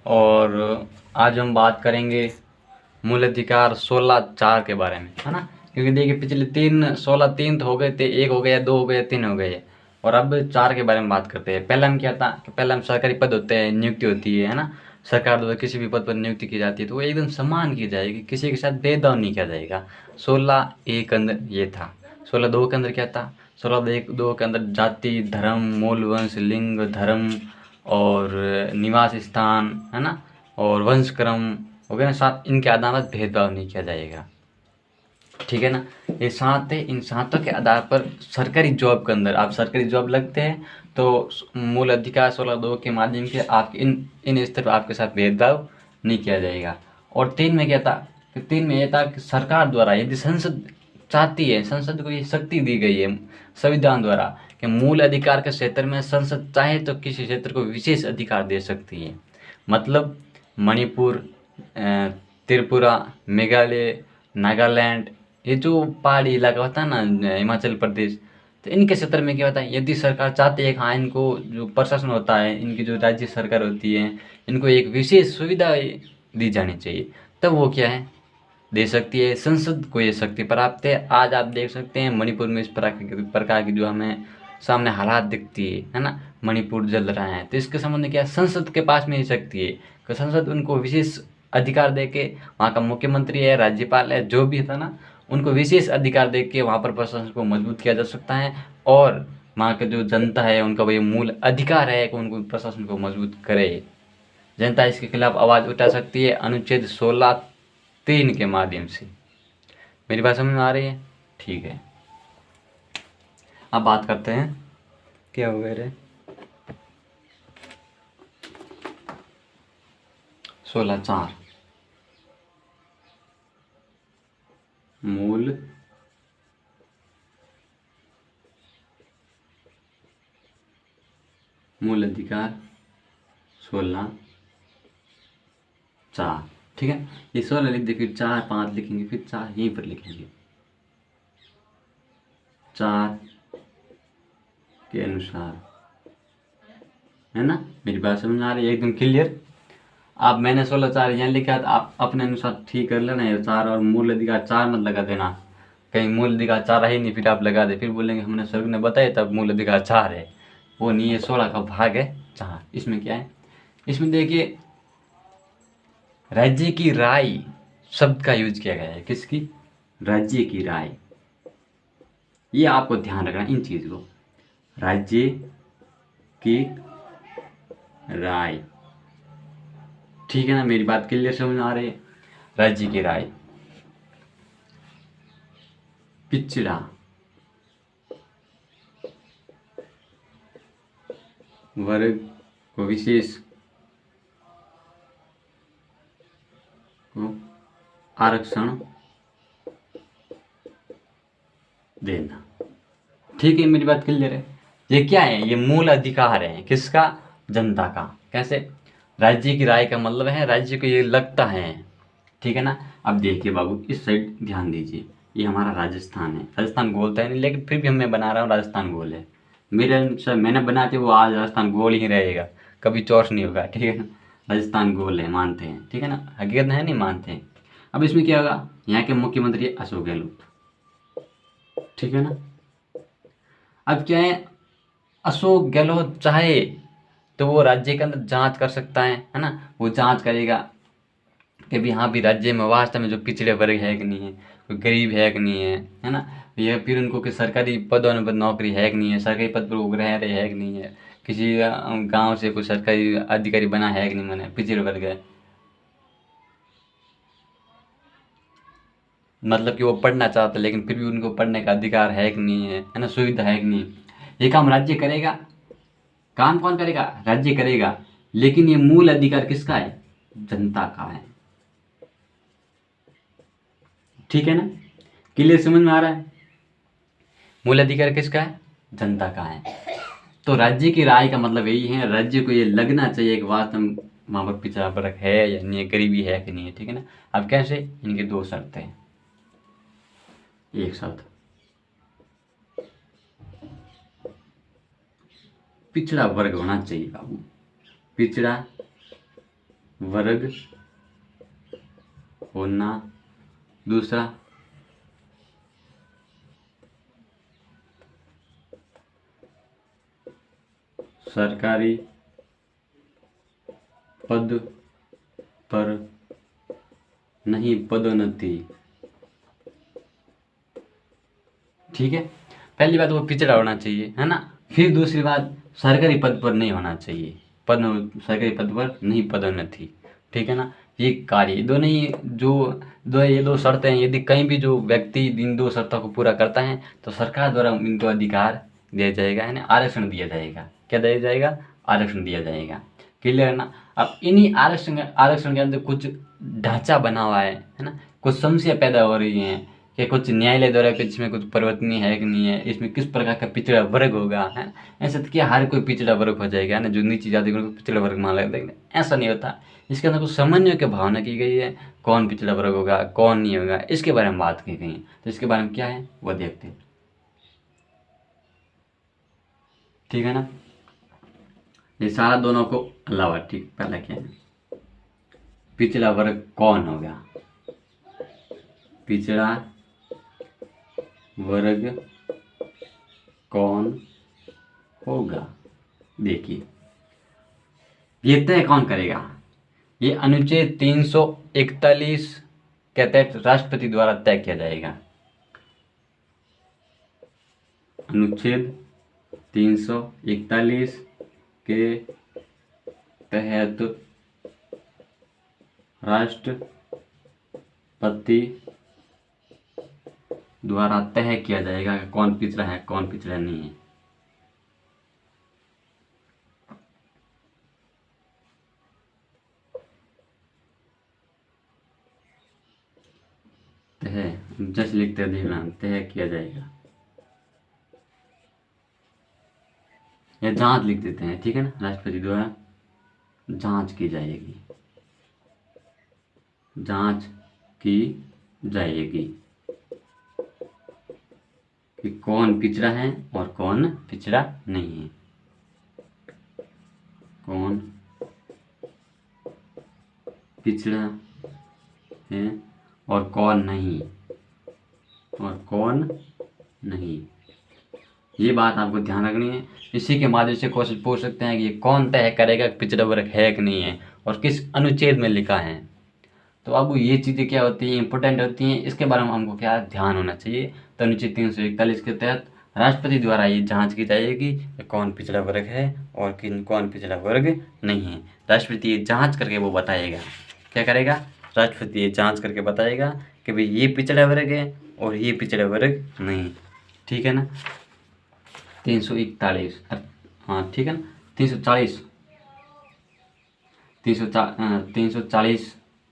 और आज हम बात करेंगे मूल अधिकार 16(4) के बारे में, है ना। क्योंकि देखिए पिछले 3 तो हो गए थे, 1 हो गया, 2 हो गया, 3 हो गए, और अब 4 के बारे में बात करते हैं। पहले हम क्या था कि पहले हम सरकारी पद होते हैं, नियुक्ति होती है ना। सरकार द्वारा किसी भी पद पर नियुक्ति की जाती है तो वो एकदम समान की जाएगी, किसी के साथ भेदभाव नहीं किया जाएगा। 16(1) के अंदर ये था। 16(2) के अंदर क्या था? 16(2) के अंदर जाति, धर्म, मूल वंश, लिंग, धर्म और निवास स्थान, है ना, और वंश क्रम वगैरह साथ, इनके आधार पर भेदभाव नहीं किया जाएगा। ठीक है ना। ये 7 है, इन 7 के आधार पर सरकारी जॉब के अंदर आप सरकारी जॉब लगते हैं तो मूल अधिकार 16(2) के माध्यम से आपके इन स्तर पर आपके साथ भेदभाव नहीं किया जाएगा। और 3 में क्या था कि 3 में यह था कि सरकार द्वारा यदि संसद चाहती है, संसद को ये शक्ति दी गई है संविधान द्वारा कि मूल अधिकार के क्षेत्र में संसद चाहे तो किसी क्षेत्र को विशेष अधिकार दे सकती है। मतलब मणिपुर, त्रिपुरा, मेघालय, नागालैंड, ये जो पहाड़ी इलाका होता है ना, हिमाचल प्रदेश, तो इनके क्षेत्र में क्या होता है, यदि सरकार चाहती है हाँ इनको जो प्रशासन होता है, इनकी जो राज्य सरकार होती है, इनको एक विशेष सुविधा दी जानी चाहिए, तब वो क्या है दे सकती है। संसद को ये शक्ति प्राप्त है। आज आप देख सकते हैं मणिपुर में इस प्रकार की जो हमें सामने हालात दिखती है ना, मणिपुर जल रहा है, तो इसके संबंध में क्या है, संसद के पास में ये शक्ति है कि संसद उनको विशेष अधिकार दे के, वहाँ का मुख्यमंत्री है, राज्यपाल है, जो भी था ना, उनको विशेष अधिकार दे के वहाँ पर प्रशासन को मजबूत किया जा सकता है। और वहाँ के जो जनता है उनका वही मूल अधिकार है कि उनको प्रशासन को मजबूत करे। जनता इसके खिलाफ आवाज़ उठा सकती है अनुच्छेद 16(3) के माध्यम से। मेरी बात समझ में आ रही है? ठीक है, अब बात करते हैं क्या हो गया रे 16(4) मूल अधिकार 16(4). ठीक है, ये 16 लिख दे, फिर 4, 5 लिखेंगे, फिर 4 यहीं पर लिखेंगे। 4 के अनुसार, है ना। मेरी बात समझ में आ रही है एकदम क्लियर? आप मैंने 16(4) यहाँ लिखा था, आप अपने अनुसार ठीक कर लेना। ये 4 और मूल अधिकार 4 मत लगा देना, कहीं मूल अधिकार 4 है ही नहीं, फिर आप लगा दे, फिर बोलेंगे हमने सर ने बताया तब मूल अधिकार 4 है। वो नहीं है, 16 का भाग है 4। इसमें क्या है, इसमें देखिए राज्य की राय शब्द का यूज किया गया है। किसकी? राज्य की राय। ये आपको ध्यान रखना इन चीज को, राज्य की राय। ठीक है ना, मेरी बात क्लियर समझ में आ रही है? राज्य की राय। पिछड़ा वर्ग को विशेष को आरक्षण देना। ठीक है, मेरी बात क्लियर है? ये क्या है, ये मूल अधिकार है किसका? जनता का। कैसे? राज्य की राय का मतलब है राज्य को ये लगता है। ठीक है ना। अब देखिए बाबू, इस साइड ध्यान दीजिए, ये हमारा राजस्थान है। राजस्थान गोल तो है नहीं, लेकिन फिर भी मैं बना रहा हूँ राजस्थान गोल है। मेरे अनुसार मैंने बनाते वो आज राजस्थान गोल ही रहेगा, कभी चौस नहीं होगा। ठीक है ना, राजस्थान गोल है, मानते हैं। ठीक है ना, हकीकत है, नहीं मानते हैं। अब इसमें क्या होगा, यहाँ के मुख्यमंत्री अशोक गहलोत। ठीक है ना। अब क्या है, अशोक गहलोत चाहे तो वो राज्य के अंदर जांच कर सकता है ना। वो जांच करेगा कि भी हाँ भी राज्य में वास्तव में जो पिछड़े वर्ग है कि नहीं है, कोई गरीब है कि नहीं है ना। या फिर उनको कि सरकारी पदों पर नौकरी है कि नहीं है, सरकारी पद पर वो रह रहे है कि नहीं है, किसी गांव से कोई सरकारी अधिकारी बना है कि नहीं बना, पिछड़े वर्ग है, मतलब कि वो पढ़ना चाहते लेकिन फिर भी उनको पढ़ने का अधिकार है कि नहीं है ना, सुविधा है कि नहीं। ये काम राज्य करेगा। काम कौन करेगा? राज्य करेगा। लेकिन ये मूल अधिकार किसका है? जनता का है। ठीक है ना, क्लियर समझ में आ रहा है? मूल अधिकार किसका है? जनता का है। तो राज्य की राय का मतलब यही है, राज्य को ये लगना चाहिए कि वास्तव में वहाँ पर पिछड़ा वर्ग है या नहीं है, गरीबी है कि नहीं है। ठीक है ना। अब कैसे, इनके 2 शर्तें हैं। एक शर्त, पिछड़ा वर्ग होना चाहिए बाबू, पिछड़ा वर्ग होना। दूसरा, सरकारी पद पर नहीं पदोन्नति। ठीक है, पहली बात वो पिछड़ा होना चाहिए, है ना। फिर दूसरी बात, सरकारी पद पर नहीं होना चाहिए, सरकारी पद पर नहीं पदोन्नति। ठीक है ना। ये कार्य दोनों ही ये दो शर्तें हैं, यदि कहीं भी जो व्यक्ति इन दो शर्तों को पूरा करता है तो सरकार द्वारा इनको अधिकार दिया जाएगा, है ना, आरक्षण दिया जाएगा। क्या दिया जाएगा? आरक्षण दिया जाएगा। क्लियर है ना। अब इन्हीं आरक्षण के अंदर कुछ ढांचा बना हुआ है ना, कुछ समस्या पैदा हो रही है कि कुछ न्यायालय द्वारा इसमें कुछ परिवर्तनीय है कि नहीं है, इसमें किस प्रकार का पिछड़ा वर्ग होगा, है। ऐसा तो क्या हर कोई पिछड़ा वर्ग हो जाएगा, है ना, जो नीची जाति को पिछड़ा वर्ग मान लेते हैं, ऐसा नहीं होता। इसके अंदर कुछ समन्वय की भावना की गई है, कौन पिछड़ा वर्ग होगा कौन नहीं होगा, इसके बारे में बात की गई है। तो इसके बारे में क्या है वो देखते हैं। ठीक है ना। ये सारा दोनों को अलावा, ठीक, पहला क्या है, पिछड़ा वर्ग कौन होगा? पिछड़ा वर्ग कौन होगा? देखिए, ये तय कौन करेगा? ये अनुच्छेद 341 के तहत राष्ट्रपति द्वारा तय किया जाएगा। अनुच्छेद 341 के तहत राष्ट्रपति द्वारा तय किया जाएगा कि कौन पिछड़ा है कौन पिछड़ा नहीं है। तय जैसे लिखते हैं, देखना, तय किया जाएगा या जांच लिख देते हैं। ठीक है ना। राष्ट्रपति द्वारा जांच की जाएगी, जांच की जाएगी कि कौन पिछड़ा है और कौन पिछड़ा नहीं है, कौन पिछड़ा है और कौन नहीं, और कौन नहीं। ये बात आपको ध्यान रखनी है। इसी के माध्यम से क्वेश्चन पूछ सकते हैं कि ये कौन तय करेगा कि पिछड़ा वर्ग है कि नहीं है और किस अनुच्छेद में लिखा है। तो अब ये चीज़ें क्या होती हैं, इंपॉर्टेंट होती हैं, इसके बारे में हमको क्या ध्यान होना चाहिए। तो अनुच्छेद 341 के तहत राष्ट्रपति द्वारा ये जांच की जाएगी कि कौन पिछड़ा वर्ग है और कौन पिछड़ा वर्ग नहीं है। राष्ट्रपति ये जांच करके वो बताएगा, क्या करेगा, राष्ट्रपति ये जांच करके बताएगा कि भाई ये पिछड़ा वर्ग है और ये पिछड़ा वर्ग नहीं। ठीक है ना। 341, हाँ ठीक है ना। 340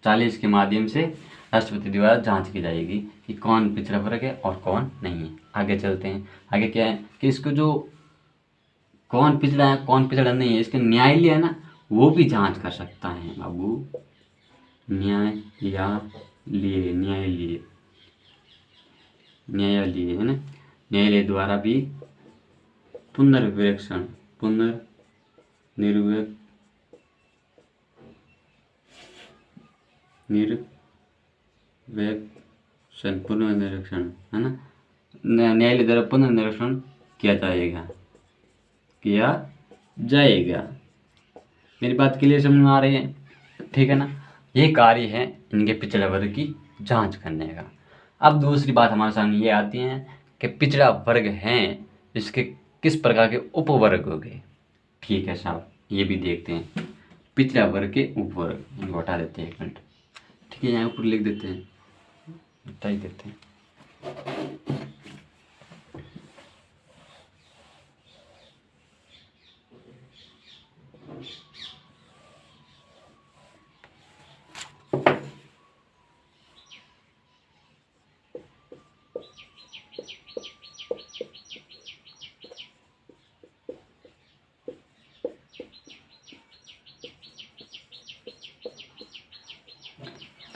40 के माध्यम से राष्ट्रपति द्वारा जांच की जाएगी कि कौन पिछड़ा वर्ग है और कौन नहीं है। आगे चलते हैं। आगे क्या है कि इसको जो कौन पिछड़ा है कौन पिछड़ा नहीं है, इसके न्यायालय है ना, वो भी जांच कर सकता है बाबू। न्यायालय है ना, न्यायालय द्वारा भी पुनर्निरीक्षण है ना, न्यायालय द्वारा पुनर्निरीक्षण किया जाएगा। मेरी बात क्लियर समझ में आ रही है? ठीक है ना। ये कार्य है इनके पिछड़ा वर्ग की जांच करने का। अब दूसरी बात हमारे सामने ये आती है कि पिछड़ा वर्ग हैं, इसके किस प्रकार के उपवर्ग हो गए। ठीक है साहब, ये भी देखते हैं। पिछड़ा वर्ग के उपवर्ग, इनको हटा देते हैं 1 मिनट। ठीक है, यहाँ ऊपर लिख देते हैं, हटा ही देते हैं।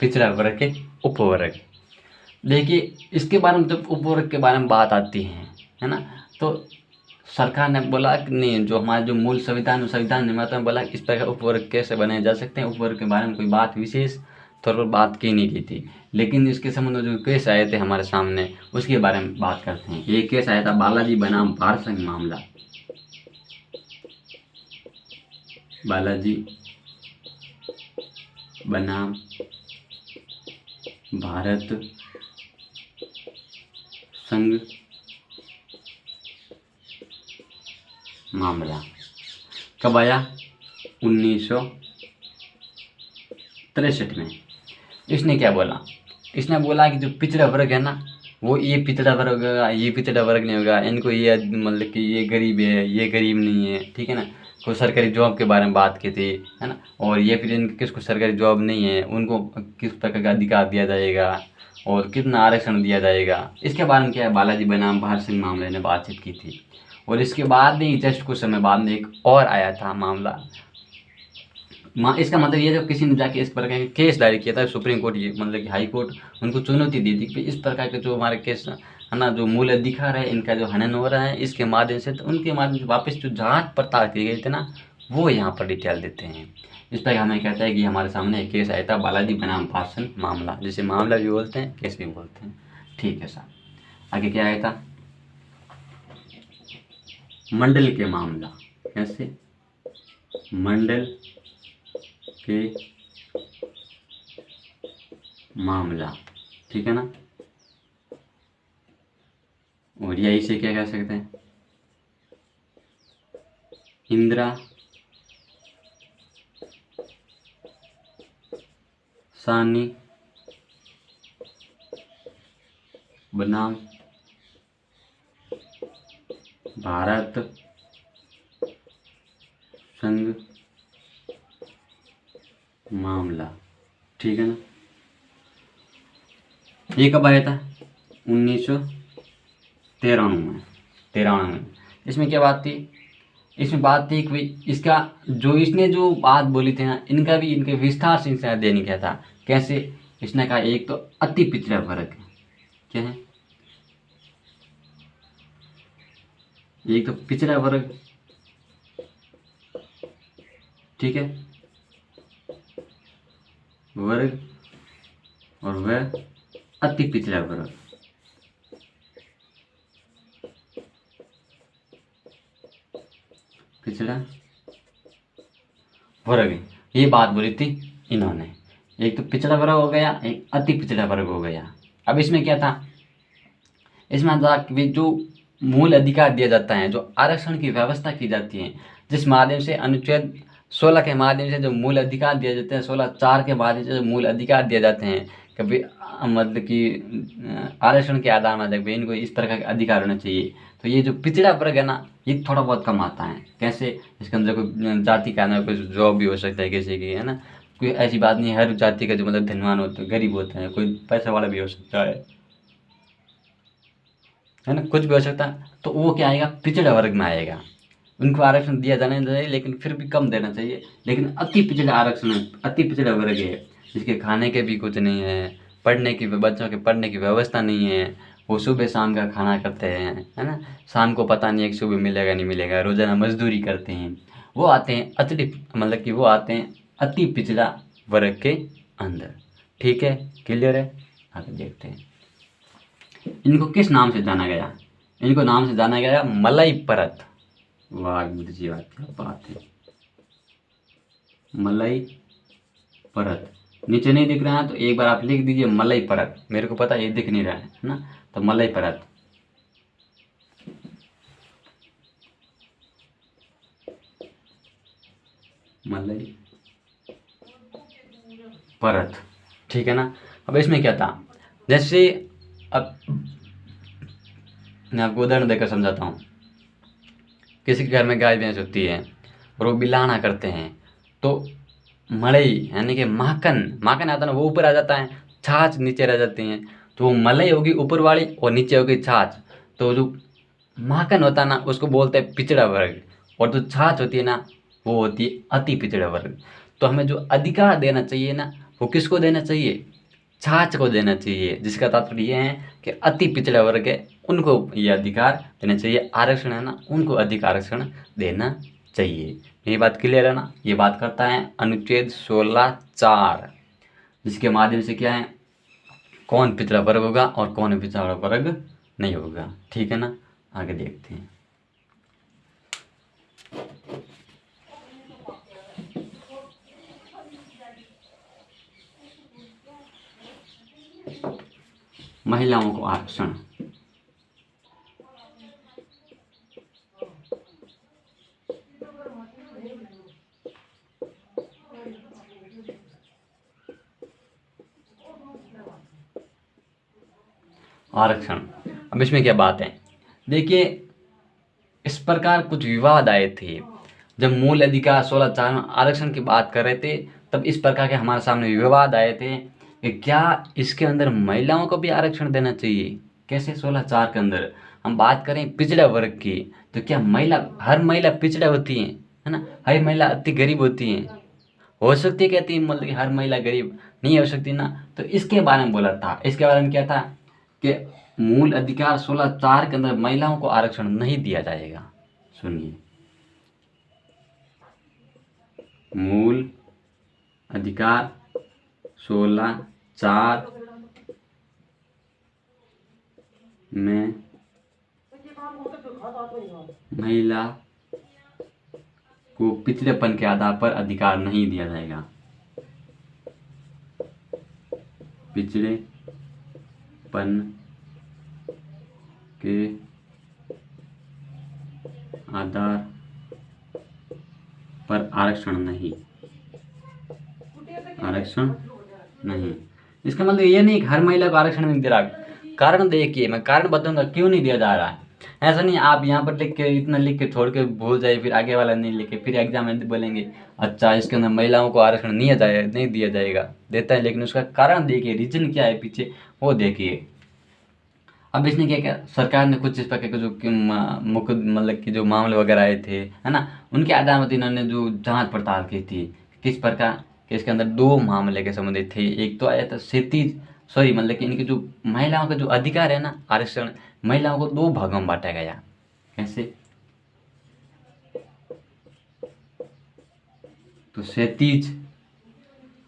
पिछड़ा वर्ग के उपवर्ग, देखिए इसके बारे में जब उपवर्ग के बारे में बात आती है ना, तो सरकार ने बोला कि नहीं, जो हमारा जो मूल संविधान निर्माता ने बोला कि इस तरह के उपवर्ग कैसे बनाए जा सकते हैं, उपवर्ग के बारे में कोई बात विशेष तौर पर बात की नहीं गई थी। लेकिन इसके संबंध में जो केस आए थे हमारे सामने, उसके बारे में बात करते हैं। ये केस आया था बालाजी बनाम भारत संघ मामला। बालाजी बनाम भारत संघ मामला कब आया? 1963 में। इसने क्या बोला? इसने बोला कि जो पिछड़ा वर्ग है ना, वो ये पिछड़ा वर्ग होगा, ये पिछड़ा वर्ग नहीं होगा, इनको ये मतलब कि ये गरीब है, ये गरीब नहीं है, ठीक है ना। कोई सरकारी जॉब के बारे में बात की थी, है ना। और ये फिर इनके किसको सरकारी जॉब नहीं है, उनको किस प्रकार का अधिकार दिया जाएगा और कितना आरक्षण दिया जाएगा, इसके बारे में क्या है बालाजी बनाम भारत संघ मामले ने बातचीत की थी। और इसके बाद में जस्ट कुछ समय बाद में एक और आया था मामला। इसका मतलब ये जब किसी ने जाके इस प्रकार के केस दायर किया था सुप्रीम कोर्ट, ये मतलब कि हाई कोर्ट उनको चुनौती दी थी कि इस प्रकार के जो हमारे केस है ना, जो मूल अधिकार है इनका जो हनन हो रहा है, इसके माध्यम से, तो उनके माध्यम से वापस जो जांच पड़ताल की गई थी ना, वो यहाँ पर डिटेल देते हैं। इस तरह हमें कहता है कि हमारे सामने एक केस आया था बालाजी बनाम भारत संघ मामला, जिसे मामला भी बोलते हैं, केस भी बोलते हैं। ठीक है साहब, आगे क्या आया था? मंडल के मामला। कैसे? मंडल के मामला, ठीक है ना। और या इसे क्या कह सकते हैं? इंदिरा सानी बनाम भारत संघ मामला, ठीक है ना। ये कब आया था? 1993 में। इसमें क्या बात थी? इसमें बात थी कि भाई इसका जो इसने जो बात बोली थी ना, इनका भी इनके विस्तार से इनसे देने क्या था। कैसे? इसने कहा एक तो अति पिछड़ा वर्ग है। क्या है? एक तो पिछड़ा वर्ग, ठीक है, वर्ग, और वह अति पिछड़ा वर्ग। पिछड़ा वर्ग, ये बात बोली थी इन्होंने। एक तो पिछड़ा वर्ग हो गया, एक अति पिछड़ा वर्ग हो गया। अब इसमें क्या था? इसमें था कि जो मूल अधिकार दिया जाता है, जो आरक्षण की व्यवस्था की जाती है, जिस माध्यम से अनुच्छेद 16 के माध्यम से जो मूल अधिकार दिए जाते हैं, 16(4) के माध्यम से जो मूल अधिकार दिए जाते हैं, कभी मतलब कि आरक्षण के आधार में देखिए इनको इस प्रकार के अधिकार होना चाहिए। तो ये जो पिछड़ा वर्ग है ना, ये थोड़ा बहुत कम आता है। कैसे? इसके अंदर कोई जाति का ना, कोई जॉब भी हो सकता है किसी की, है ना। कोई ऐसी बात नहीं है, हर जाति का जो मतलब धनवान होता है, गरीब होता है, कोई पैसा वाला भी हो सकता है ना, कुछ भी हो सकता है। तो वो क्या आएगा? पिछड़ा वर्ग में आएगा। उनको आरक्षण दिया जाना चाहिए, लेकिन फिर भी कम देना चाहिए। लेकिन अति पिछड़ा आरक्षण, अति पिछड़ा वर्ग है, जिसके खाने के भी कुछ नहीं है, पढ़ने की, बच्चों के पढ़ने की व्यवस्था नहीं है, वो सुबह शाम का खाना करते हैं, है ना। शाम को पता नहीं है कि सुबह मिलेगा नहीं मिलेगा, रोजाना मजदूरी करते हैं। वो आते हैं अतिरिक्त, मतलब कि वो आते हैं अति पिछड़ा वर्ग के अंदर। ठीक है, क्लियर है। आगे देखते हैं इनको किस नाम से जाना गया। इनको नाम से जाना गया मलाई परत। वाह जी वाह, क्या बात है। मलाई परत, नीचे नहीं दिख रहा है तो एक बार आप लिख दीजिए मलाई परत। मेरे को पता ये दिख नहीं रहा है ना, तो मलाई परत। मलाई परत, ठीक है ना। अब इसमें क्या था? जैसे अब मैं आपको उदाहरण देकर समझाता हूँ। किसी के घर में गाय भैंस होती है और वो बिलाना करते हैं, तो मड़ई यानी कि माखन आता है ना, वो ऊपर आ जाता है, छाछ नीचे रह जाती हैं। तो वो मलाई होगी ऊपर वाली और नीचे होगी छाछ। तो जो माखन होता है ना, उसको बोलते हैं पिछड़ा वर्ग, और जो छाछ होती है ना, वो होती है अति पिछड़ा वर्ग। तो हमें जो अधिकार देना चाहिए ना, वो किसको देना चाहिए? छाछ को देना चाहिए, जिसका तात्पर्य ये है कि अति पिछड़ा वर्ग है उनको ये अधिकार देना चाहिए, आरक्षण है ना उनको अधिक आरक्षण देना चाहिए। ये बात क्लियर है ना। ये बात करता है अनुच्छेद 16(4), जिसके माध्यम से क्या है, कौन पिछड़ा वर्ग होगा और कौन पिछड़ा वर्ग नहीं होगा। ठीक है ना, आगे देखते हैं। महिलाओं को आरक्षण। आरक्षण, अब इसमें क्या बात है, देखिए इस प्रकार कुछ विवाद आए थे जब मूल अधिकार 16(4) में आरक्षण की बात कर रहे थे, तब इस प्रकार के हमारे सामने विवाद आए थे कि क्या इसके अंदर महिलाओं को भी आरक्षण देना चाहिए। कैसे 16(4) के अंदर हम बात करें पिछड़ा वर्ग की, तो क्या महिला, हर महिला पिछड़ा होती है ना, हर महिला अति गरीब होती है, हो सकती है कहती है मतलब कि हर महिला गरीब नहीं हो सकती ना। तो इसके बारे में बोला था, इसके बारे में क्या था कि मूल अधिकार 16(4) के अंदर महिलाओं को आरक्षण नहीं दिया जाएगा। सुनिए, मूल अधिकार 16(4) में महिला को पिछड़ेपन के आधार पर अधिकार नहीं दिया जाएगा। पिछड़ेपन के आधार पर आरक्षण नहीं, आरक्षण नहीं। इसका मतलब ये नहीं कि हर महिला को आरक्षण नहीं दे रहा। कारण देखिए, मैं कारण बताऊंगा क्यों नहीं दिया जा रहा है। ऐसा नहीं आप यहाँ पर लिख के इतना लिख के छोड़ के भूल जाए, फिर आगे वाला नहीं लिखे, फिर एग्जाम में बोलेंगे अच्छा इसके अंदर महिलाओं को आरक्षण नहीं दिया जाएगा, देता है, लेकिन उसका कारण देखिए, रीजन क्या है पीछे वो देखिए। अब इसने क्या किया, सरकार ने कुछ इस प्रकार के जो मतलब कि जो मामले वगैरह आए थे है ना, उनके आधार पर इन्होंने जो जांच पड़ताल की थी, किस प्रकार कि इसके अंदर दो मामले के संबंधित थे। एक तो आया था मतलब कि इनके जो महिलाओं का जो अधिकार है ना आरक्षण, महिलाओं को दो भागों में बांटा गया। कैसे, तो 37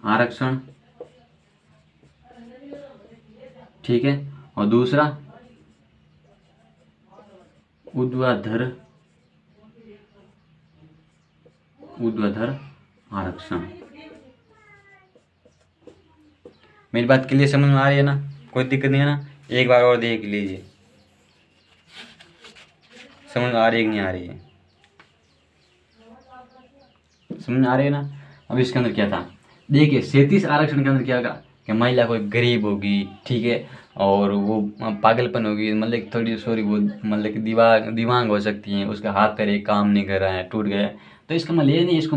आरक्षण, ठीक है, और दूसरा ऊर्ध्वाधर आरक्षण। मेरी बात क्लियर समझ में आ रही है ना, कोई दिक्कत नहीं है ना। एक बार और देख लीजिए, समझ आ रही है कि नहीं आ रही है, समझ में आ रही है ना। अब इसके अंदर क्या था, देखिए 37 आरक्षण के अंदर क्या होगा कि महिला कोई गरीब होगी, ठीक है, और वो पागलपन होगी, मतलब कि थोड़ी सॉरी वो मतलब कि दिव्यांग हो सकती हैं, उसका हाथ पैर एक काम नहीं कर रहा है, टूट गया है, तो इसका मतलब ये नहीं इसको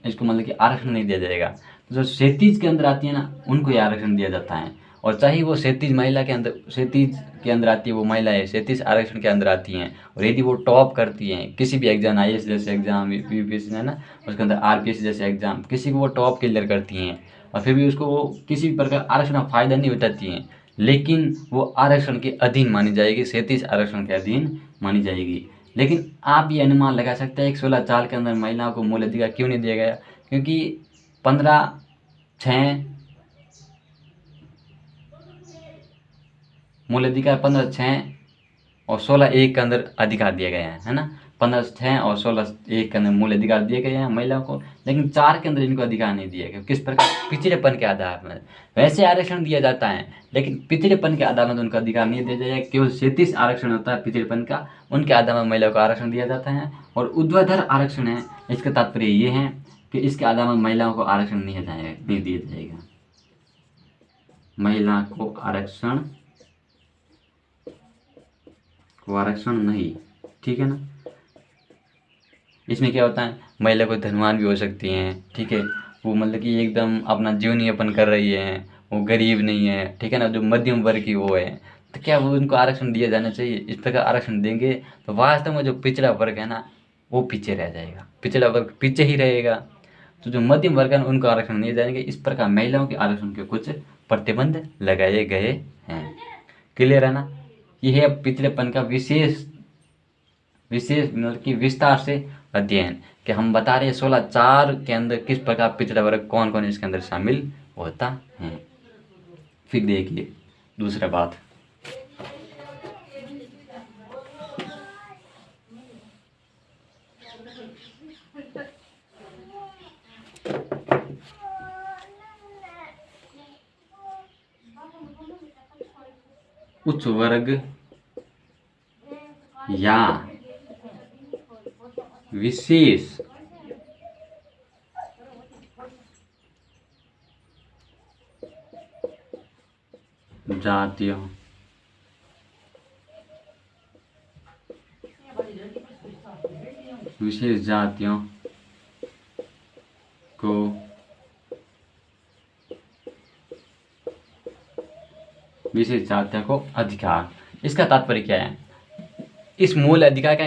इसको मतलब कि आरक्षण नहीं दिया जाएगा। तो जो 37 के अंदर आती है ना उनको ये आरक्षण दिया जाता है, और चाहे वो 37 महिला के अंदर 37 के अंदर आती है, वो महिलाएं 37 आरक्षण के अंदर आती हैं, और यदि वो टॉप करती हैं किसी भी एग्जाम, IAS जैसे एग्जाम, UPSC है ना, उसके अंदर RPSC जैसे एग्जाम, किसी को वो टॉप क्लियर करती हैं और फिर भी उसको वो किसी भी प्रकार आरक्षण का फायदा नहीं उठाती हैं, लेकिन वो आरक्षण के अधीन मानी जाएगी, 37 आरक्षण के अधीन मानी जाएगी। लेकिन आप ये अनुमान लगा सकते हैं कि 16(4) के अंदर महिलाओं को मूल अधिकार क्यों नहीं दिया गया, क्योंकि 15(6) मूल अधिकार 15(6) और 16(1) के अंदर अधिकार दिया गया है ना, 15(6) और 16(1) के अंदर मूल अधिकार दिए गए हैं महिलाओं को, लेकिन 4 के अंदर इनको अधिकार नहीं दिया गया। किस प्रकार, पिछड़ेपन के आधार पर। वैसे आरक्षण दिया जाता है लेकिन पिछड़ेपन के आधार पर उनको अधिकार नहीं दिया जाएगा, केवल 37 आरक्षण होता है पिछड़ेपन का, उनके आधार पर महिलाओं को आरक्षण दिया जाता है। और ऊर्ध्वाधर आरक्षण है, इसका तात्पर्य ये है कि इसके आधार पर महिलाओं को आरक्षण नहीं दिया जाएगा, महिला को आरक्षण नहीं, ठीक है ना। इसमें क्या होता है, महिला को धनवान भी हो सकती हैं, ठीक है, वो मतलब कि एकदम अपना जीवन यापन कर रही है, वो गरीब नहीं है, ठीक है ना, जो मध्यम वर्ग की वो है, तो क्या वो उनको आरक्षण दिया जाना चाहिए। इस प्रकार आरक्षण देंगे तो वास्तव में जो पिछड़ा वर्ग है ना वो पीछे रह जाएगा, पिछड़ा वर्ग पीछे ही रहेगा। तो जो मध्यम वर्ग है उनको आरक्षण नहीं जाएंगे। इस प्रकार महिलाओं के आरक्षण के कुछ प्रतिबंध लगाए गए हैं। क्लियर है ना। यह है पिछड़ेपन का विशेष मतलब कि विस्तार से अध्ययन, कि हम बता रहे हैं 16(4) के अंदर किस प्रकार पिछड़ा वर्ग कौन कौन इसके अंदर शामिल होता है। फिर देखिए दूसरा बात, उच्च वर्ग या विशेष जातियों को अधिकार। इसका तात्पर्य क्या है? इस मूल अधिकार के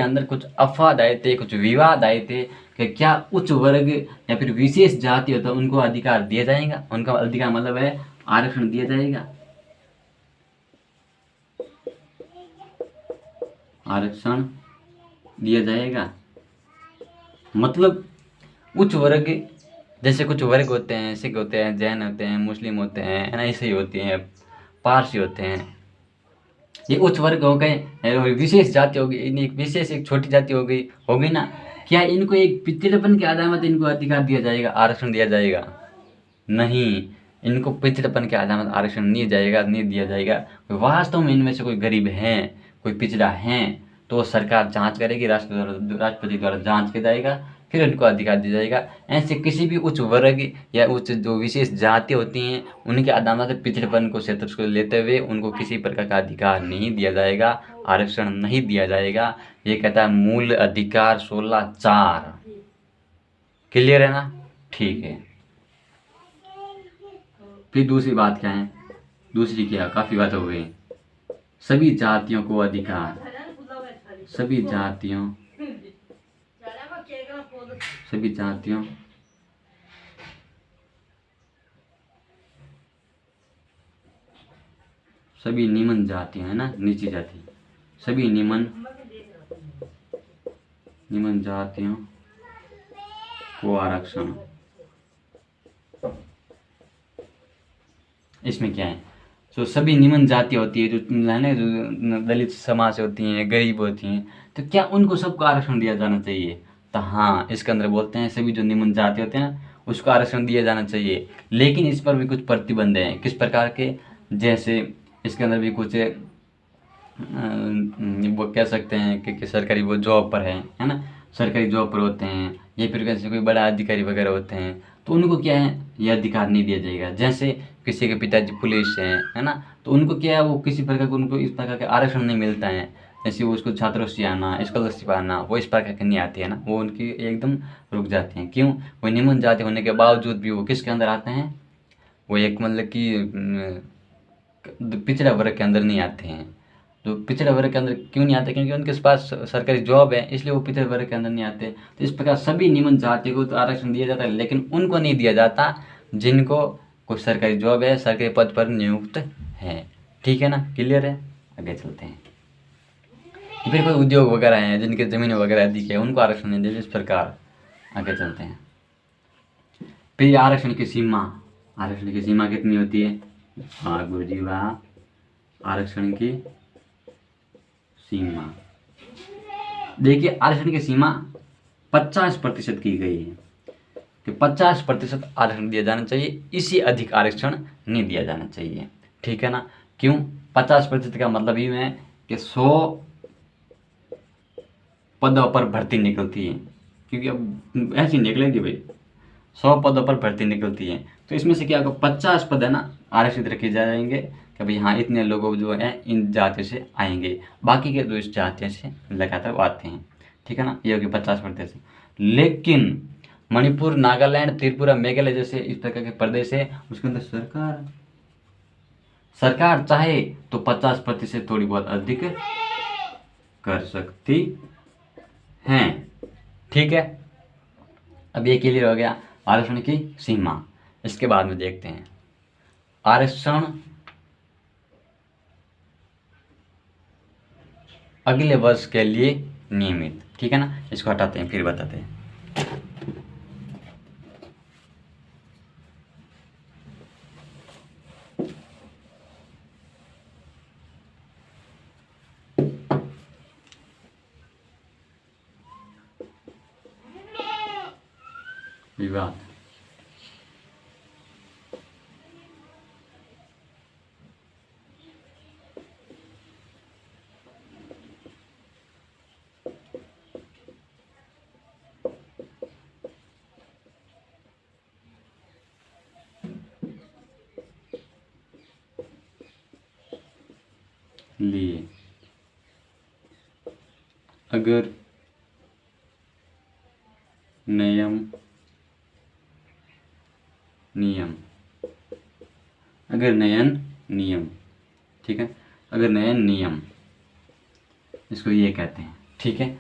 अंदर कुछ अपवाद आए थे, कुछ विवाद आए थे कि क्या उच्च वर्ग या फिर विशेष जाति होता है उनको अधिकार दिया जाएगा। उनका अधिकार मतलब है आरक्षण दिया जाएगा, आरक्षण दिया जाएगा। मतलब उच्च वर्ग, जैसे कुछ वर्ग होते हैं, सिख होते हैं, जैन होते हैं, मुस्लिम होते हैं, है ना, ईसाई होते हैं, पारसी होते हैं, ये उच्च वर्ग हो गए। और विशेष जाति होगी, एक विशेष एक छोटी जाति होगी ना, क्या इनको एक पिछड़ेपन के आधार में इनको अधिकार दिया जाएगा, आरक्षण दिया जाएगा? नहीं, इनको पिछड़ेपन के आधार में आरक्षण नहीं दिया जाएगा। वास्तव में इनमें से कोई गरीब है, कोई पिछड़ा है, तो सरकार जांच करेगी, राष्ट्रपति द्वारा जांच किया जाएगा, फिर उनको अधिकार दिया जाएगा। ऐसे किसी भी उच्च वर्ग या उच्च जो विशेष जाति होती हैं उनके आधार से पिछड़ेपन को क्षेत्र को लेते हुए उनको किसी प्रकार का अधिकार नहीं दिया जाएगा, आरक्षण नहीं दिया जाएगा। ये कहता है मूल अधिकार 16(4). क्लियर है ना? ठीक है। फिर दूसरी बात क्या है? दूसरी क्या, काफी बात हो गई। सभी जातियों को अधिकार, सभी जातियों सभी निम्न जातियां, है ना, नीची जाति, सभी निम्न जातियों को आरक्षण। इसमें क्या है? तो सभी निम्न जाति होती है, जो है ना, जो दलित समाज से होती हैं, गरीब होती हैं, तो क्या उनको सबको आरक्षण दिया जाना चाहिए? तो हाँ, इसके अंदर बोलते हैं सभी जो निम्न जाति होते हैं उसको आरक्षण दिया जाना चाहिए, लेकिन इस पर भी कुछ प्रतिबंध हैं। किस प्रकार के? जैसे इसके अंदर भी कुछ वो कह सकते हैं कि सरकारी वो जॉब पर है ना, सरकारी जॉब पर होते हैं, या फिर कैसे कोई बड़ा अधिकारी वगैरह होते हैं, तो उनको क्या है, ये अधिकार नहीं दिया जाएगा। जैसे किसी के पिताजी पुलिस हैं, है ना, तो उनको क्या है, वो किसी प्रकार का उनको इस प्रकार का आरक्षण नहीं मिलता है। जैसे वो उसको छात्रवृत्ति आना, स्कॉलरशिप आना, वो इस प्रकार की नहीं आती है ना, वो उनकी एकदम रुक जाती हैं। क्यों? वो निम्न जाति होने के बावजूद भी वो किसके अंदर आते हैं, वो एक मतलब कि पिछड़ा वर्ग के अंदर नहीं आते हैं। तो पिछड़े वर्ग के अंदर क्यों नहीं आते? क्योंकि उनके पास सरकारी जॉब है, इसलिए वो पिछड़े वर्ग के अंदर नहीं आते। तो इस प्रकार सभी निम्न जाति को तो आरक्षण दिया जाता है, लेकिन उनको नहीं दिया जाता जिनको कोई सरकारी जॉब है, सरकारी पद पर नियुक्त है। ठीक है ना? क्लियर है? आगे चलते हैं। फिर कोई उद्योग वगैरह हैं जिनके जमीन वगैरह अधिक है, उनको आरक्षण नहीं दिया, इस प्रकार आगे चलते हैं। फिर आरक्षण की सीमा, आरक्षण की सीमा कितनी होती है? हाँ गुरुजी वाह, आरक्षण की सीमा देखिए, आरक्षण की सीमा 50% की गई है कि 50% आरक्षण दिया जाना चाहिए, इससे अधिक आरक्षण नहीं दिया जाना चाहिए। ठीक है ना? क्यों? 50% का मतलब ही है कि 100 पदों पर भर्ती निकलती है, क्योंकि अब ऐसी निकलेगी भाई, 100 पदों पर भर्ती निकलती है, तो इसमें से क्या होगा, 50 पद है ना आरक्षित रखे जाएंगे कि भाई हाँ इतने लोग जो हैं इन जातियों से आएंगे, बाकी के जो इस जातियों से लगातार आते हैं। ठीक है ना? ये होगी 50%। लेकिन मणिपुर, नागालैंड, त्रिपुरा, मेघालय जैसे इस प्रकार के प्रदेश है, उसके अंदर सरकार चाहे तो 50% थोड़ी बहुत अधिक कर सकती हैं। ठीक है? अब ये क्लियर हो गया आरक्षण की सीमा। इसके बाद में देखते हैं आरक्षण अगले वर्ष के लिए नियमित, ठीक है ना। इसको हटाते हैं फिर बताते हैं। विवाद, लिए अगर नियम अगर नयन नियम, ठीक है, अगर नयन नियम इसको ये कहते हैं, ठीक है।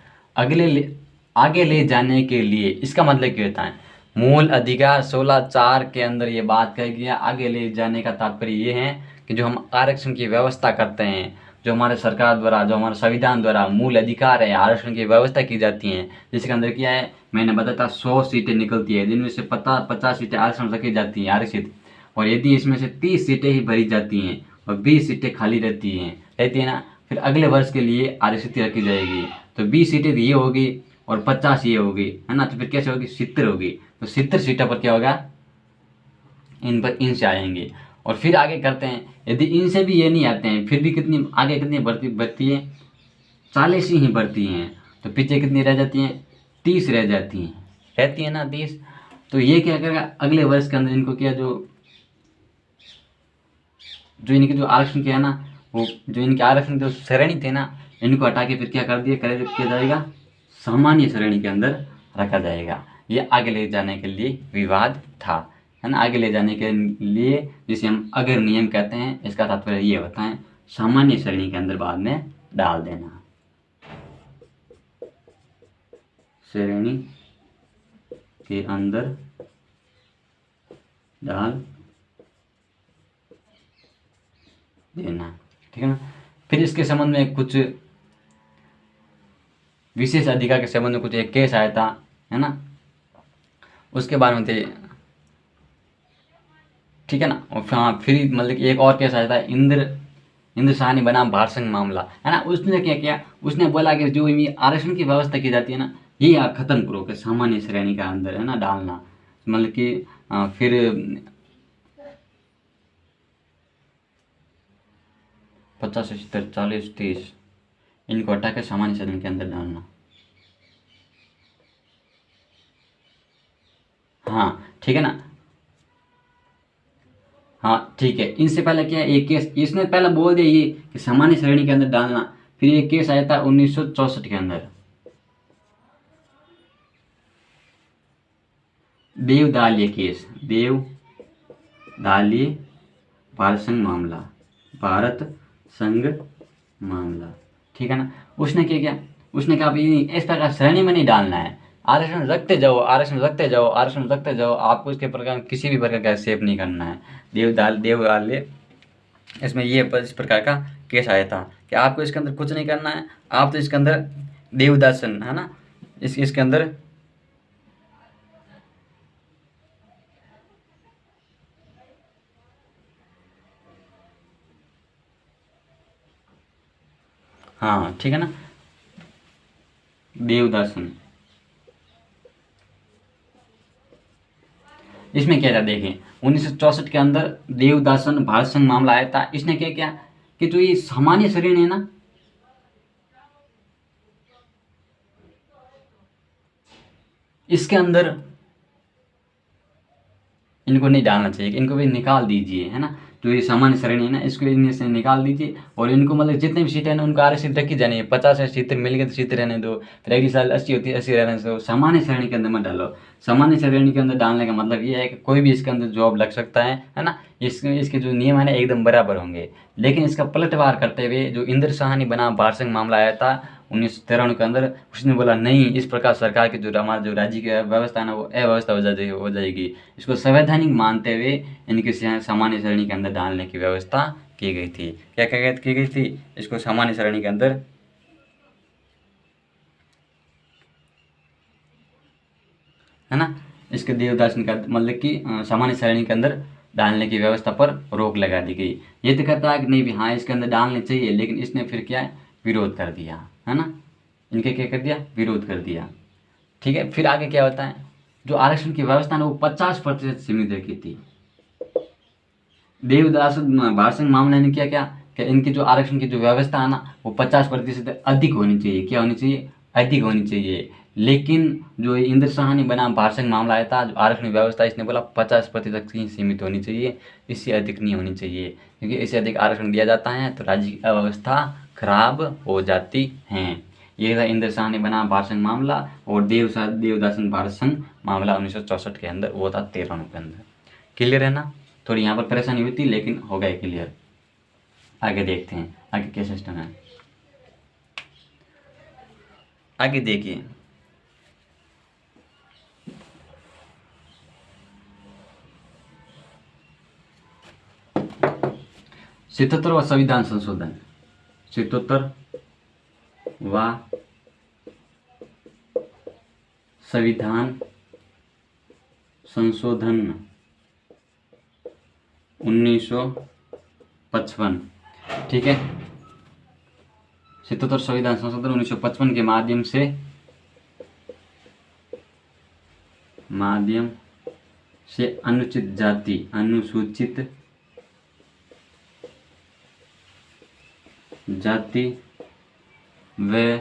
आगे ले जाने के लिए, इसका मतलब क्या होता है, मूल अधिकार 16(4) के अंदर ये बात कही गई है। आगे ले जाने का तात्पर्य ये है कि जो हम आरक्षण की व्यवस्था करते हैं, जो हमारे सरकार द्वारा, जो हमारे संविधान द्वारा मूल अधिकार है, आरक्षण की व्यवस्था की जाती है, जिसके अंदर क्या है, मैंने बताया था 100 सीटें निकलती है, जिनमें से 50 सीटें आरक्षण रखी जाती हैं आरक्षित, और यदि इसमें से 30 सीटें ही भरी जाती हैं और 20 सीटें खाली रहती है ना, फिर अगले वर्ष के लिए आरक्षित रखी जाएगी। तो 20 सीटें ये होगी और 50 ये होगी, है ना। तो फिर कैसे होगी, 70 होगी। तो 70 सीटों पर क्या होगा, इन पर इनसे आएंगे। और फिर आगे करते हैं, यदि इनसे भी ये नहीं आते हैं, फिर भी कितनी बढ़ती है, 40 ही बढ़ती हैं। तो पीछे कितनी रह जाती हैं, 30 रह जाती हैं, रहती है ना 30। तो ये क्या करेगा, अगले वर्ष के अंदर इनको क्या, जो इनके जो आरक्षण के है ना, वो जो इनके आरक्षण जो श्रेणी थे ना, इनको हटा के फिर क्या कर किया जाएगा, सामान्य श्रेणी के अंदर रखा जाएगा। ये आगे ले जाने के लिए विवाद था, है ना। आगे ले जाने के लिए जिसे हम अगर नियम कहते हैं, इसका तात्पर्य ये होता है सामान्य श्रेणी के अंदर बाद में डाल देना, श्रेणी के अंदर डाल देना, ठीक है ना। फिर इसके संबंध में कुछ विशेष अधिकार के संबंध में कुछ एक केस आया था, है ना, उसके बारे में थे, ठीक है ना। और हाँ, फिर मतलब कि एक और केस आया था, इंद्र साहनी बनाम भारत संघ मामला, है ना। उसने क्या किया, उसने बोला कि जो आरक्षण की व्यवस्था की जाती है ना, ये आप खत्म करो, कि सामान्य श्रेणी के अंदर, है ना, डालना। मतलब कि फिर 50, 70, 40, 30 इनको हटा के सामान्य श्रेणी के अंदर डालना। हाँ, ठीक है ना। हाँ, ठीक है। इनसे पहले क्या, एक केस इसने पहले बोल दिया ये कि सामान्य श्रेणी के अंदर डालना। फिर एक केस आया था 1964 के अंदर, देवदालीय केस, देवदालीय भारत संघ मामला, ठीक है ना। उसने क्या किया, उसने कहा इस प्रकार श्रेणी में नहीं डालना है, आरक्षण रखते जाओ, आरक्षण रखते जाओ, आरक्षण रखते जाओ, आपको इसके प्रकार किसी भी प्रकार का सेव नहीं करना है। देवदालीय इसमें ये इस प्रकार का केस आया था कि आपको इसके अंदर कुछ नहीं करना है, आप तो इसके अंदर देवदासन, है ना, इसके अंदर हाँ, ठीक है ना, देवदासन। इसमें क्या था, देखें 1964 के अंदर देवदासन भारत संघ मामला आया था। इसने क्या किया कि जो ये सामान्य श्रेणी है ना, इसके अंदर इनको नहीं डालना चाहिए, इनको भी निकाल दीजिए, है ना। जो ये सामान्य श्रेणी है ना, इसको इनमें से निकाल दीजिए, और इनको मतलब जितने भी सीटें हैं ना, उनको आरक्षित रखी जानी है। 50 सीटें मिल गए तो सीटें रहने दो, फिर अगली साल 80 होती है, 80 रहने दो। सामान्य श्रेणी के अंदर मत डालो। सामान्य श्रेणी के अंदर डालने का मतलब ये है कि कोई भी इसके अंदर जॉब लग सकता है ना। इसके जो नियम है ना, एकदम बराबर होंगे। लेकिन इसका पलटवार करते हुए जो इंद्र साहनी बनाम भारत संघ मामला आया था, 1993 के अंदर उसने बोला नहीं, इस प्रकार सरकार की जो हमारा जो राज्य की व्यवस्था है ना वो अव्यवस्था हो जाएगी। इसको संवैधानिक मानते हुए इनकी सामान्य श्रेणी के अंदर डालने की व्यवस्था की गई थी। क्या की गई थी? इसको सामान्य श्रेणी के अंदर है ना, इसके देवदासन का मतलब कि सामान्य श्रेणी के अंदर डालने की व्यवस्था पर रोक लगा दी गई। ये तो कहता है कि नहीं भी हाँ इसके अंदर डालने चाहिए, लेकिन इसने फिर क्या है, विरोध कर दिया, है ना, इनके क्या कर दिया, विरोध कर दिया। ठीक है, फिर आगे क्या होता है, जो आरक्षण की व्यवस्था ना वो 50% सीमित रखी थी। देवदास भारत संघ मामले ने क्या क्या कि इनकी जो आरक्षण की जो व्यवस्था है ना वो 50% अधिक होनी चाहिए। क्या होनी चाहिए? अधिक होनी चाहिए। लेकिन जो इंद्र साहनी बना भारत संघ मामला आया था, जो आरक्षण व्यवस्था, इसने बोला 50% ही सीमित होनी चाहिए, इससे अधिक नहीं होनी चाहिए, क्योंकि इससे अधिक आरक्षण दिया जाता है तो राज्य की अव्यवस्था खराब हो जाती है। ये था इंद्र साहनी बना भारत संघ मामला। और देवदासन भारत संघ मामला 1964 के अंदर, वो था 13 के अंदर। क्लियर है ना? थोड़ी यहाँ पर परेशानी हुई थी लेकिन हो गए क्लियर। आगे देखते हैं आगे क्या सिस्टम है। आगे देखिए,77 व संविधान संशोधन, 77 व संविधान संशोधन 1955। ठीक है, 77 संविधान संशोधन 1955 के माध्यम से अनुसूचित जाति व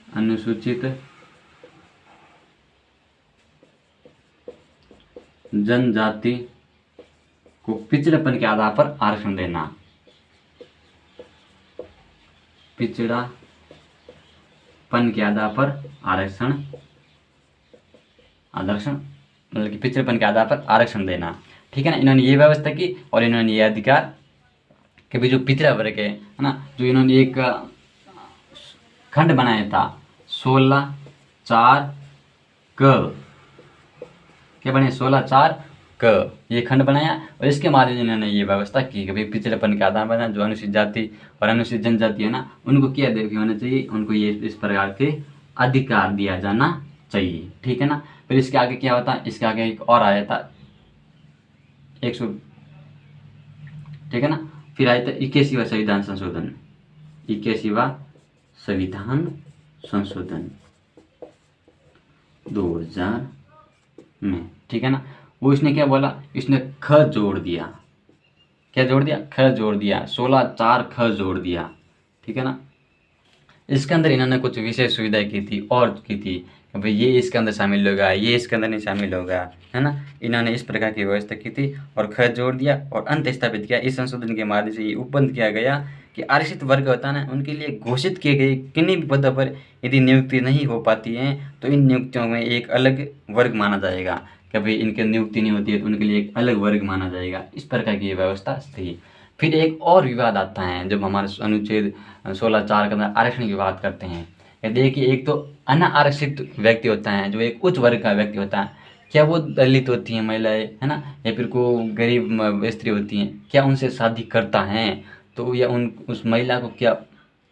अनुसूचित जनजाति को पिछड़ेपन के आधार पर आरक्षण देना। पिछड़ापन के आधार पर आरक्षण मतलब कि पिछड़ेपन के आधार पर आरक्षण देना। ठीक है ना, इन्होंने ये व्यवस्था की और इन्होंने ये अधिकार कि भी जो पिछड़ा वर्ग है ना, जो इन्होंने एक खंड बनाया था 16(4) क, क्या बने 16(4) क, ये खंड बनाया और इसके माध्यम से इन्होंने ये व्यवस्था की कि भाई पिछड़ेपन के आधार पर जो अनुसूचित जाति और अनुसूचित जनजाति है ना, उनको क्या होना चाहिए, उनको ये इस प्रकार के अधिकार दिया जाना चाहिए। ठीक है ना, फिर इसके आगे क्या होता है, इसके आगे एक और आया था 100, ठीक है ना, फिर आया था 81वां संविधान संशोधन, 81वां संविधान संशोधन 2000 में। ठीक है ना, वो इसने क्या बोला, इसने ख जोड़ दिया। क्या जोड़ दिया? ख जोड़ दिया, 16(4) ख जोड़ दिया। ठीक है ना, इसके अंदर इन्होंने कुछ विशेष सुविधाएं की थी और की थी कि भाई ये इसके अंदर शामिल होगा, ये इसके अंदर नहीं शामिल होगा, है ना, इन्होंने इस प्रकार की व्यवस्था की थी और ख जोड़ दिया और अंत स्थापित किया। इस संशोधन के माध्यम से ये उपबंध किया गया कि आरक्षित वर्ग होता है ना, उनके लिए घोषित किए गए किन्हीं भी पदों पर यदि नियुक्ति नहीं हो पाती है तो इन नियुक्तियों में एक अलग वर्ग माना जाएगा कि भाई इनकी नियुक्ति नहीं होती है तो उनके लिए एक अलग वर्ग माना जाएगा। इस प्रकार की ये व्यवस्था थी। फिर एक और विवाद आता है जब हमारे अनुच्छेद 16(4) के अंदर आरक्षण की बात करते हैं। ये देखिए, एक तो अनारक्षित व्यक्ति होता है, जो एक उच्च वर्ग का व्यक्ति होता है, क्या वो दलित होती हैं महिलाएं, है ना, या फिर को गरीब स्त्री होती हैं, क्या उनसे शादी करता है तो या उस महिला को क्या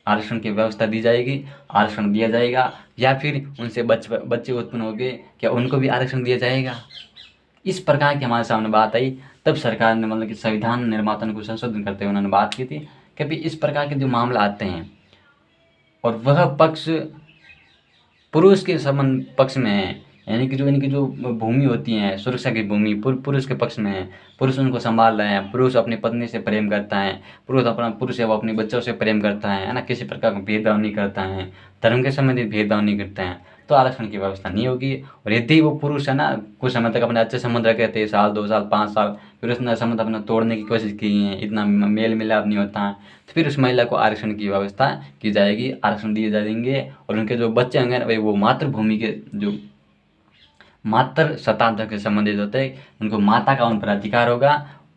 आरक्षण की व्यवस्था दी जाएगी, आरक्षण दिया जाएगा, या फिर उनसे बच्चे उत्पन्न हो गए क्या उनको भी आरक्षण दिया जाएगा। इस प्रकार की हमारे सामने बात आई, तब सरकार ने मतलब कि संविधान निर्माता को संशोधन करते हुए उन्होंने बात की थी कि भाई इस प्रकार के जो मामला आते हैं और वह पक्ष पुरुष के संबंध पक्ष में है, यानी कि जो इनकी जो भूमि होती है, सुरक्षा की भूमि पुरुष के पक्ष में है, पुरुष उनको संभाल रहे हैं, पुरुष अपनी पत्नी से प्रेम करता है, पुरुष है वो अपने बच्चों से प्रेम करता है ना, किसी प्रकार का भेदभाव नहीं करता है, धर्म के संबंधित भेदभाव नहीं करता है, तो आरक्षण की व्यवस्था नहीं होगी। और यदि वो पुरुष है ना कुछ समय तक अपने अच्छे संबंध रखे थे, 1 साल 2 साल 5 साल, फिर उसने संबंध अपना तोड़ने की कोशिश की है, इतना मेल मिलाप नहीं होता है, तो फिर उस महिला को आरक्षण की व्यवस्था की जाएगी, आरक्षण दिए जाएंगे। और उनके जो बच्चे होंगे ना भाई वो मातृभूमि के जो मातृ सत्ता से संबंधित होते हैं, उनको माता का उन पर अधिकार होगा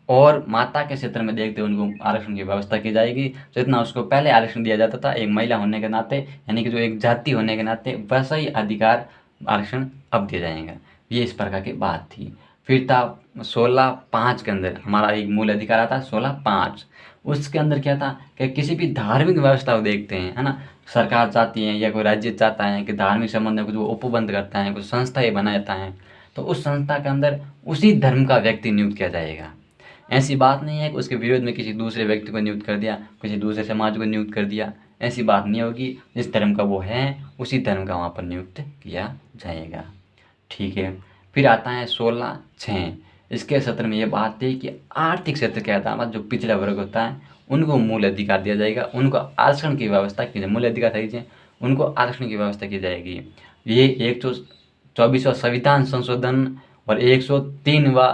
और माता के क्षेत्र में देखते हुए उनको आरक्षण की व्यवस्था की जाएगी। जितना उसको पहले आरक्षण दिया जाता था एक महिला होने के नाते, यानी कि जो एक जाति होने के नाते, वैसा ही अधिकार आरक्षण अब दिया जाएगा। ये इस प्रकार की बात थी। फिर था 16(5) के अंदर हमारा एक मूल अधिकार आता है 16(5). उसके अंदर क्या था कि किसी भी धार्मिक व्यवस्था को देखते हैं, है ना, सरकार चाहती है या कोई राज्य चाहता है कि धार्मिक संबंध में कुछ वो उपबंध करता है, कुछ संस्थाएं बनाता है, तो उस संस्था के अंदर उसी धर्म का व्यक्ति नियुक्त किया जाएगा। ऐसी बात नहीं है कि उसके विरोध में किसी दूसरे व्यक्ति को नियुक्त कर दिया, किसी दूसरे समाज को नियुक्त कर दिया, ऐसी बात नहीं होगी। जिस धर्म का वो है उसी धर्म का वहाँ पर नियुक्त किया जाएगा। ठीक है। फिर आता है 16(6). इसके सत्र में ये बात थी कि आर्थिक क्षेत्र के आधार पर जो पिछड़ा वर्ग होता है उनको मूल अधिकार दिया जाएगा, उनको आरक्षण की व्यवस्था की जाए। मूल अधिकार है उनको आरक्षण की व्यवस्था की जाएगी। ये 124वां संविधान संशोधन और 103वां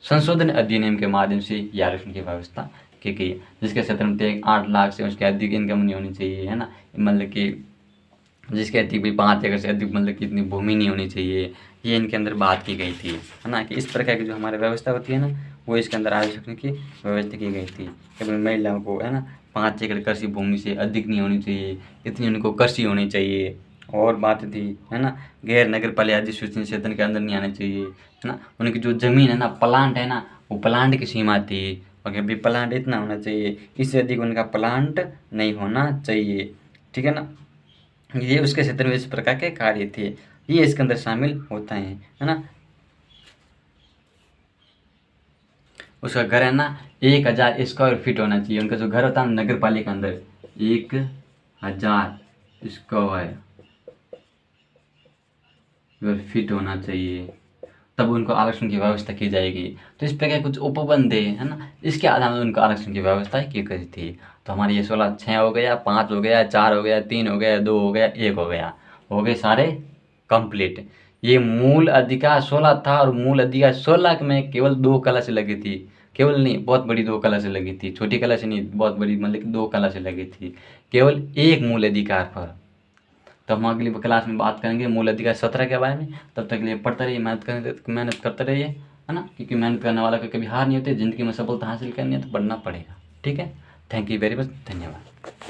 संशोधन अधिनियम के माध्यम से ये आरक्षण की व्यवस्था की गई, जिसके क्षेत्र में 8 लाख से उसके अधिक इनकम नहीं होनी चाहिए, है ना, मतलब कि जिसके अधिक भी 5 एकड़ से अधिक मतलब कि इतनी भूमि नहीं होनी चाहिए। ये इनके अंदर बात की गई थी, है ना, कि इस प्रकार की जो हमारी व्यवस्था होती है ना, वो इसके अंदर आरक्षण की व्यवस्था की गई थी कि महिलाओं को, है ना, 5 एकड़ कृषि भूमि से अधिक नहीं होनी चाहिए, इतनी उनको कृषि होनी चाहिए। और बात थी, है ना, गैर नगर पालिका अधिसूचना क्षेत्र के अंदर नहीं आना चाहिए, है ना, उनकी जो ज़मीन है ना, प्लांट है ना, वो प्लांट की सीमा थी, और कि भी प्लांट इतना होना चाहिए, इससे अधिक उनका प्लांट नहीं होना चाहिए। ठीक है ना, ये उसके क्षेत्र में इस प्रकार के कार्य थे, ये इसके अंदर शामिल होता है ना। उसका घर है ना 1000 स्क्वायर फीट होना चाहिए। उनका जो घर होता है नगर पालिका के अंदर 1000 स्क्वायर फीट होना चाहिए, तब उनको आरक्षण की व्यवस्था की जाएगी। तो इस प्रकार कुछ उपबंध है ना, इसके आधार पर उनको आरक्षण की व्यवस्था की गई थी। तो हमारे ये 16(6) हो गया, 5 हो गया, 4 हो गया, 3 हो गया, 2 हो गया, 1 हो गए सारे कंप्लीट। ये मूल अधिकार 16 था और मूल अधिकार 16 में केवल 2 कला से लगी थी, केवल नहीं बहुत बड़ी 2 कला से लगी थी, छोटी कला से नहीं, बहुत बड़ी, मतलब कि 2 कला से लगी थी केवल एक मूल अधिकार पर। तो हम अगली क्लास में बात करेंगे मूल अधिकार 17 के बारे में। तब तक के लिए पढ़ते रहिए, मेहनत करते रहिए, है ना, क्योंकि मेहनत करने वाला को कभी हार नहीं होती। ज़िंदगी में सफलता हासिल करनी है तो पढ़ना पड़ेगा। ठीक है। थैंक यू वेरी मच, धन्यवाद।